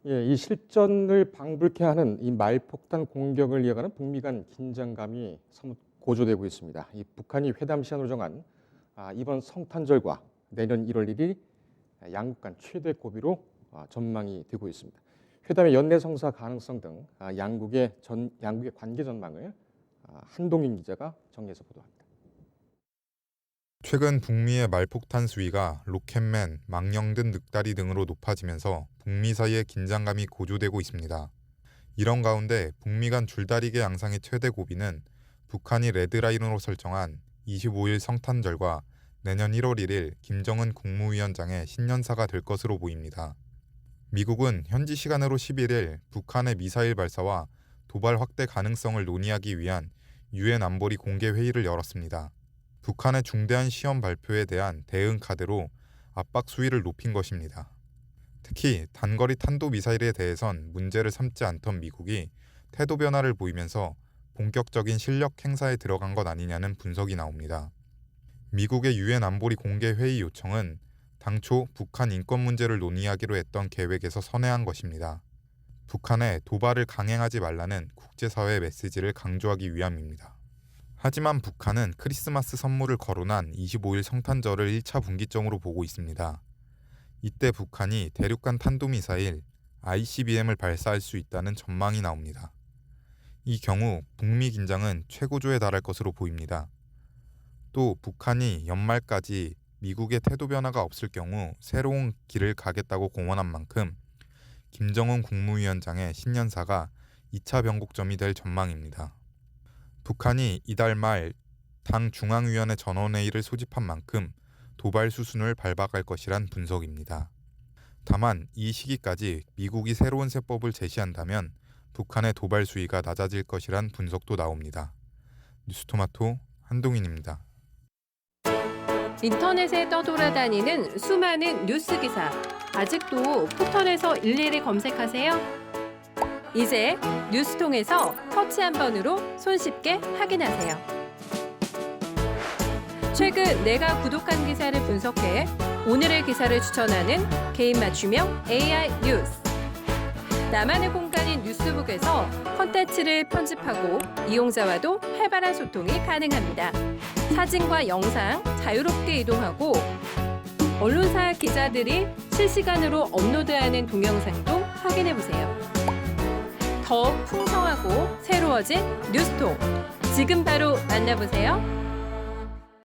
예, 이 실전을 방불케 하는 이 말폭탄 공격을 이어가는 북미 간 긴장감이 사뭇 고조되고 있습니다. 이 북한이 회담 시한으로 정한 이번 성탄절과 내년 1월 1일 양국 간 최대 고비로 전망이 되고 있습니다. 회담의 연내 성사 가능성 등 양국의 관계 전망을 한동인 기자가 정리해서 보도합니다. 최근 북미의 말폭탄 수위가 로켓맨, 망령든 늑다리 등으로 높아지면서 북미 사이의 긴장감이 고조되고 있습니다. 이런 가운데 북미 간 줄다리기 양상의 최대 고비는 북한이 레드라인으로 설정한 25일 성탄절과 내년 1월 1일 김정은 국무위원장의 신년사가 될 것으로 보입니다. 미국은 현지 시간으로 11일 북한의 미사일 발사와 도발 확대 가능성을 논의하기 위한 유엔 안보리 공개 회의를 열었습니다. 북한의 중대한 시험 발표에 대한 대응 카드로 압박 수위를 높인 것입니다. 특히 단거리 탄도미사일에 대해선 문제를 삼지 않던 미국이 태도 변화를 보이면서 본격적인 실력 행사에 들어간 것 아니냐는 분석이 나옵니다. 미국의 유엔 안보리 공개 회의 요청은 당초 북한 인권 문제를 논의하기로 했던 계획에서 선회한 것입니다. 북한에 도발을 강행하지 말라는 국제사회의 메시지를 강조하기 위함입니다. 하지만 북한은 크리스마스 선물을 거론한 25일 성탄절을 1차 분기점으로 보고 있습니다. 이때 북한이 대륙간 탄도미사일 ICBM을 발사할 수 있다는 전망이 나옵니다. 이 경우 북미 긴장은 최고조에 달할 것으로 보입니다. 또 북한이 연말까지 미국의 태도 변화가 없을 경우 새로운 길을 가겠다고 공언한 만큼 김정은 국무위원장의 신년사가 2차 변곡점이 될 전망입니다. 북한이 이달 말 당 중앙위원회 전원회의를 소집한 만큼 도발 수순을 밟아갈 것이란 분석입니다. 다만 이 시기까지 미국이 새로운 세법을 제시한다면 북한의 도발 수위가 낮아질 것이란 분석도 나옵니다. 뉴스토마토 한동인입니다. 인터넷에 떠돌아다니는 수많은 뉴스 기사. 아직도 포털에서 일일이 검색하세요? 이제 뉴스통에서 터치 한 번으로 손쉽게 확인하세요. 최근 내가 구독한 기사를 분석해 오늘의 기사를 추천하는 개인 맞춤형 AI 뉴스. 나만의 공간인 뉴스북에서 콘텐츠를 편집하고 이용자와도 활발한 소통이 가능합니다. 사진과 영상 자유롭게 이동하고 언론사 기자들이 실시간으로 업로드하는 동영상도 확인해보세요. 더욱 풍성하고 새로워진 뉴스통. 지금 바로 만나보세요.